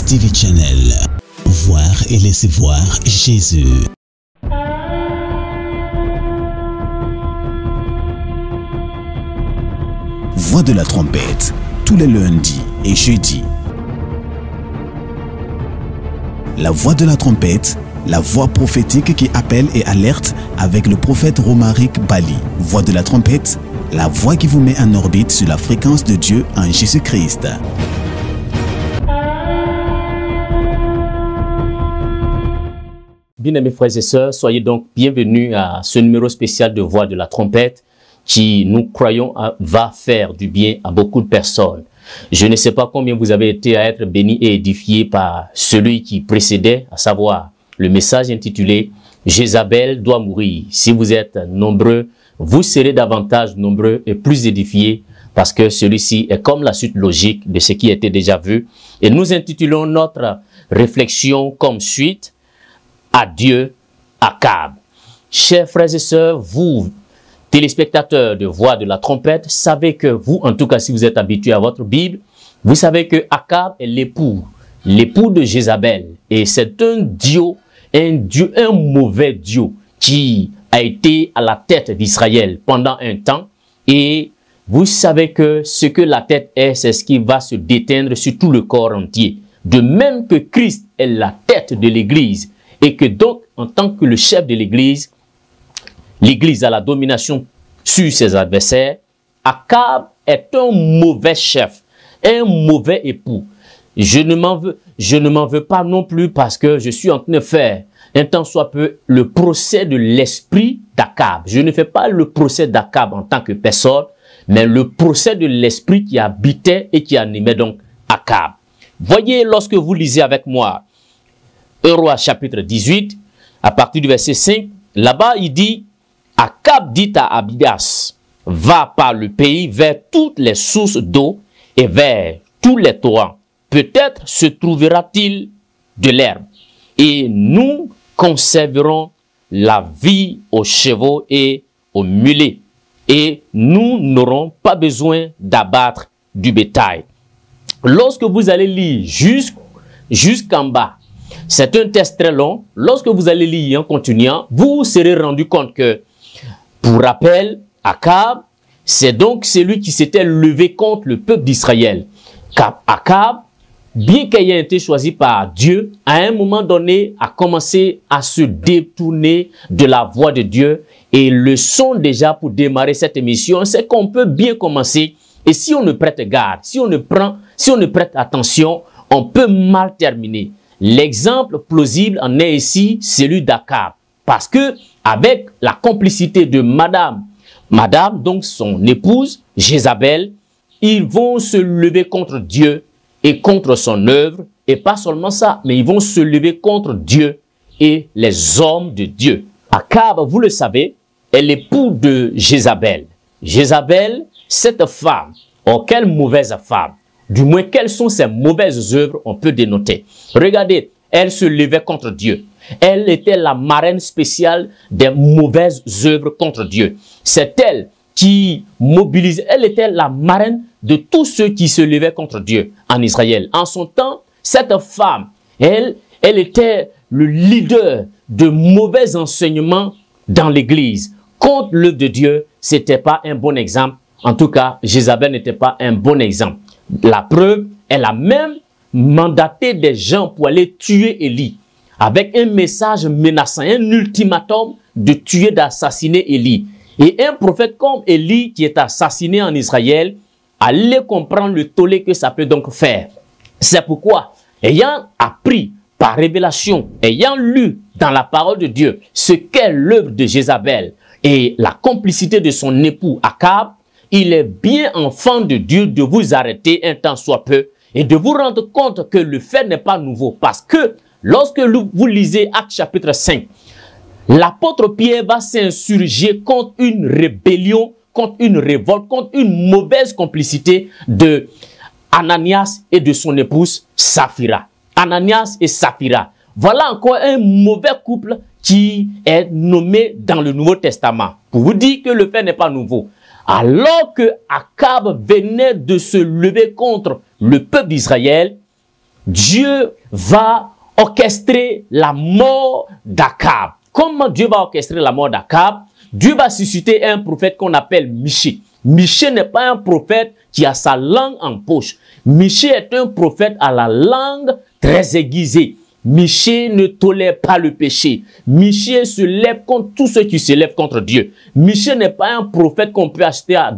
TV Channel. Voir et laisser voir Jésus. Voix de la trompette, tous les lundis et jeudis. La voix de la trompette, la voix prophétique qui appelle et alerte avec le prophète Romaric Bali. Voix de la trompette, la voix qui vous met en orbite sur la fréquence de Dieu en Jésus-Christ. Bien-aimés frères et sœurs, soyez donc bienvenus à ce numéro spécial de Voix de la trompette qui, nous croyons, va faire du bien à beaucoup de personnes. Je ne sais pas combien vous avez été à être bénis et édifiés par celui qui précédait, à savoir le message intitulé « Jézabel doit mourir ». Si vous êtes nombreux, vous serez davantage nombreux et plus édifiés parce que celui-ci est comme la suite logique de ce qui était déjà vu. Et nous intitulons notre réflexion comme suite « Adieu Akab ». Chers frères et sœurs, vous, téléspectateurs de Voix de la trompette, savez que vous, en tout cas si vous êtes habitués à votre Bible, vous savez que Akab est l'époux de Jézabel. Et c'est un mauvais dieu qui a été à la tête d'Israël pendant un temps. Et vous savez que ce que la tête est, c'est ce qui va se déteindre sur tout le corps entier. De même que Christ est la tête de l'Église et que donc, en tant que le chef de l'Église, l'Église a la domination sur ses adversaires, Akab est un mauvais chef, un mauvais époux. Je ne m'en veux pas non plus parce que je suis en train de faire un tant soit peu le procès de l'esprit d'Akab. Je ne fais pas le procès d'Akab en tant que personne, mais le procès de l'esprit qui habitait et qui animait donc Akab. Voyez, lorsque vous lisez avec moi 1 Roi chapitre 18, à partir du verset 5, là-bas il dit « Akab dit à Abias, va par le pays vers toutes les sources d'eau et vers tous les torrents. Peut-être se trouvera-t-il de l'herbe, et nous conserverons la vie aux chevaux et aux mulets, et nous n'aurons pas besoin d'abattre du bétail. » Lorsque vous allez lire jusqu'en bas, c'est un texte très long. Lorsque vous allez lire en continuant, vous serez rendu compte que, pour rappel, Akab, c'est donc celui qui s'était levé contre le peuple d'Israël. Akab, bien qu'ayant été choisi par Dieu, à un moment donné, a commencé à se détourner de la voix de Dieu. Et le son déjà pour démarrer cette émission, c'est qu'on peut bien commencer. Et si on ne prête garde, si on ne prête attention, on peut mal terminer. L'exemple plausible en est ici celui d'Akab. Parce que, avec la complicité de madame, donc son épouse, Jézabel, ils vont se lever contre Dieu et contre son œuvre. Et pas seulement ça, mais ils vont se lever contre Dieu et les hommes de Dieu. Akab, vous le savez, est l'époux de Jézabel. Jézabel, cette femme, oh quelle mauvaise femme. Du moins, quelles sont ses mauvaises œuvres, on peut dénoter. Regardez, elle se levait contre Dieu. Elle était la marraine spéciale des mauvaises œuvres contre Dieu. C'est elle qui mobilise, elle était la marraine de tous ceux qui se levaient contre Dieu en Israël. En son temps, cette femme, elle était le leader de mauvais enseignements dans l'église. Contre l'œuvre de Dieu, c'était pas un bon exemple. En tout cas, Jézabel n'était pas un bon exemple. La preuve, elle a même mandaté des gens pour aller tuer Élie, avec un message menaçant, un ultimatum de tuer, d'assassiner Élie. Et un prophète comme Élie, qui est assassiné en Israël, allait comprendre le tollé que ça peut donc faire. C'est pourquoi, ayant appris par révélation, ayant lu dans la parole de Dieu ce qu'est l'œuvre de Jézabel et la complicité de son époux Akab, il est bien enfant de Dieu de vous arrêter un temps soit peu et de vous rendre compte que le fait n'est pas nouveau. Parce que lorsque vous lisez Actes chapitre 5, l'apôtre Pierre va s'insurger contre une rébellion, contre une révolte, contre une mauvaise complicité de Ananias et de son épouse Saphira. Ananias et Saphira. Voilà encore un mauvais couple qui est nommé dans le Nouveau Testament. Pour vous dire que le fait n'est pas nouveau. Alors que Akab venait de se lever contre le peuple d'Israël, Dieu va orchestrer la mort d'Akab. Comment Dieu va orchestrer la mort d'Akab? Dieu va susciter un prophète qu'on appelle Michée. Michée n'est pas un prophète qui a sa langue en poche. Michée est un prophète à la langue très aiguisée. Michée ne tolère pas le péché. Michée se lève contre tous ceux qui se lèvent contre Dieu. Michée n'est pas un prophète qu'on peut acheter à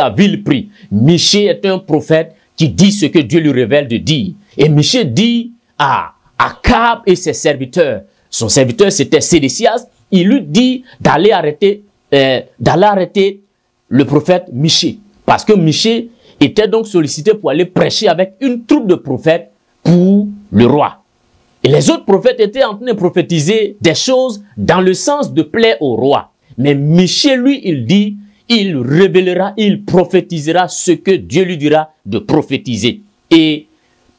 vil prix. Michée est un prophète qui dit ce que Dieu lui révèle de dire. Et Michée dit à Akab et ses serviteurs, son serviteur c'était Sédécias, il lui dit d'aller arrêter le prophète Michée. Parce que Michée était donc sollicité pour aller prêcher avec une troupe de prophètes pour le roi. Et les autres prophètes étaient en train de prophétiser des choses dans le sens de plaire au roi. Mais Michée, lui, il dit, il révélera, il prophétisera ce que Dieu lui dira de prophétiser. Et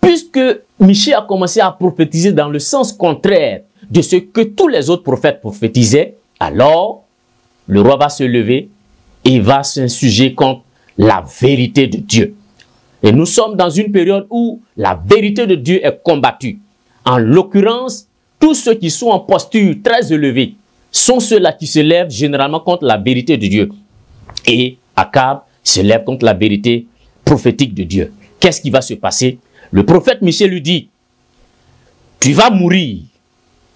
puisque Michée a commencé à prophétiser dans le sens contraire de ce que tous les autres prophètes prophétisaient, alors le roi va se lever et va s'insurger contre la vérité de Dieu. Et nous sommes dans une période où la vérité de Dieu est combattue. En l'occurrence, tous ceux qui sont en posture très élevée sont ceux-là qui se lèvent généralement contre la vérité de Dieu. Et Akab se lève contre la vérité prophétique de Dieu. Qu'est-ce qui va se passer? Le prophète Michée lui dit, tu vas mourir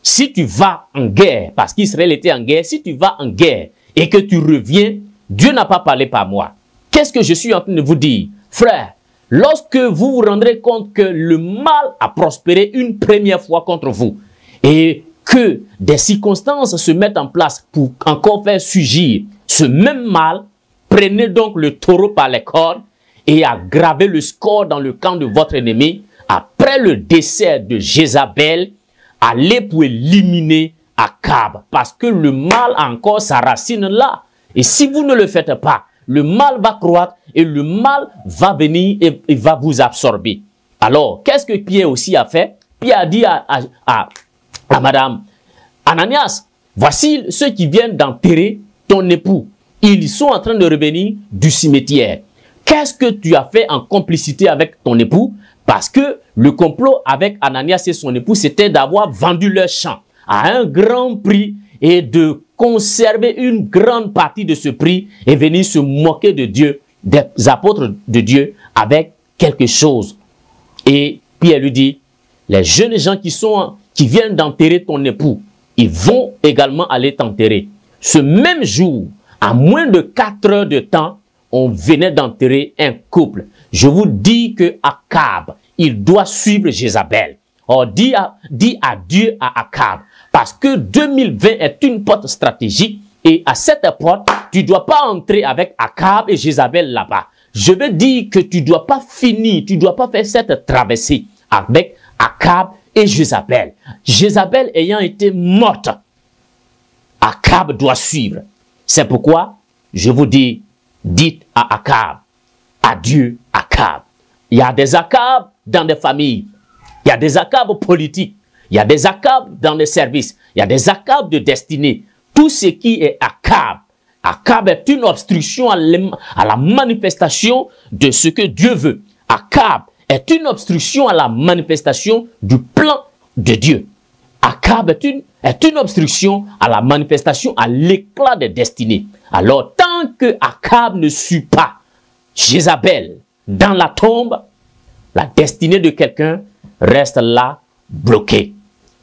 si tu vas en guerre, parce qu'Israël était en guerre. Si tu vas en guerre et que tu reviens, Dieu n'a pas parlé par moi. Qu'est-ce que je suis en train de vous dire? Frère, lorsque vous vous rendrez compte que le mal a prospéré une première fois contre vous et que des circonstances se mettent en place pour encore faire surgir ce même mal, prenez donc le taureau par les cornes et aggravez le score dans le camp de votre ennemi. Après le décès de Jézabel, allez pour éliminer Akab, parce que le mal a encore sa racine là. Et si vous ne le faites pas, le mal va croître et le mal va venir et va vous absorber. Alors, qu'est-ce que Pierre aussi a fait? Pierre a dit à Madame Ananias, voici ceux qui viennent d'enterrer ton époux. Ils sont en train de revenir du cimetière. Qu'est-ce que tu as fait en complicité avec ton époux? Parce que le complot avec Ananias et son époux, c'était d'avoir vendu leur champ à un grand prix et de conserver une grande partie de ce prix et venir se moquer de Dieu, des apôtres de Dieu, avec quelque chose. Et Pierre lui dit, les jeunes gens qui viennent d'enterrer ton époux, ils vont également aller t'enterrer. Ce même jour, à moins de 4 heures de temps, on venait d'enterrer un couple. Je vous dis que Akab, il doit suivre Jézabel. Or, dis adieu à Akab. Parce que 2020 est une porte stratégique et à cette porte, tu ne dois pas entrer avec Akab et Jézabel là-bas. Je veux dire que tu ne dois pas finir, tu ne dois pas faire cette traversée avec Akab et Jézabel. Jézabel ayant été morte, Akab doit suivre. C'est pourquoi je vous dis, dites à Akab, adieu Akab. Il y a des Akab dans des familles, il y a des Akab politiques, il y a des Akab dans les services, il y a des Akab de destinée. Tout ce qui est Akab, Akab est une obstruction à la manifestation de ce que Dieu veut. Akab est une obstruction à la manifestation du plan de Dieu. Akab est une obstruction à la manifestation, à l'éclat des destinées. Alors, tant que Akab ne suit pas Jézabel dans la tombe, la destinée de quelqu'un reste là, bloquée.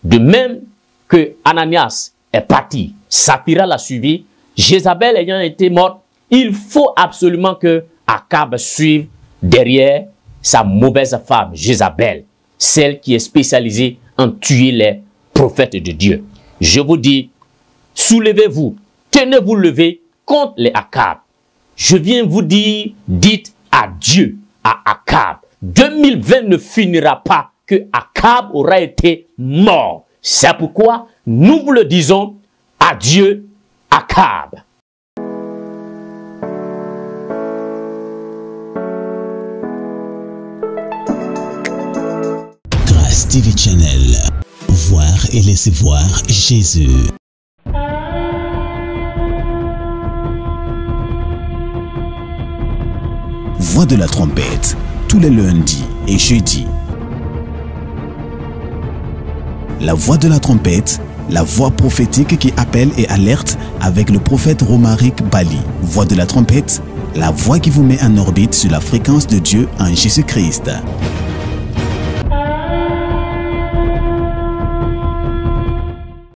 De même que Ananias est parti, Saphira l'a suivi, Jézabel ayant été morte, il faut absolument que Akab suive derrière sa mauvaise femme, Jézabel, celle qui est spécialisée en tuer les prophètes de Dieu. Je vous dis, soulevez-vous, tenez-vous levé contre les Akab. Je viens vous dire, dites adieu à Akab. 2020 ne finira pas que Akab aura été mort. C'est pourquoi nous vous le disons, adieu Akab. Grâce TV Channel, voir et laisser voir Jésus. Voix de la trompette, tous les lundis et jeudis La voix de la trompette, la voix prophétique qui appelle et alerte avec le prophète Romaric Bali. Voix de la trompette, la voix qui vous met en orbite sur la fréquence de Dieu en Jésus-Christ.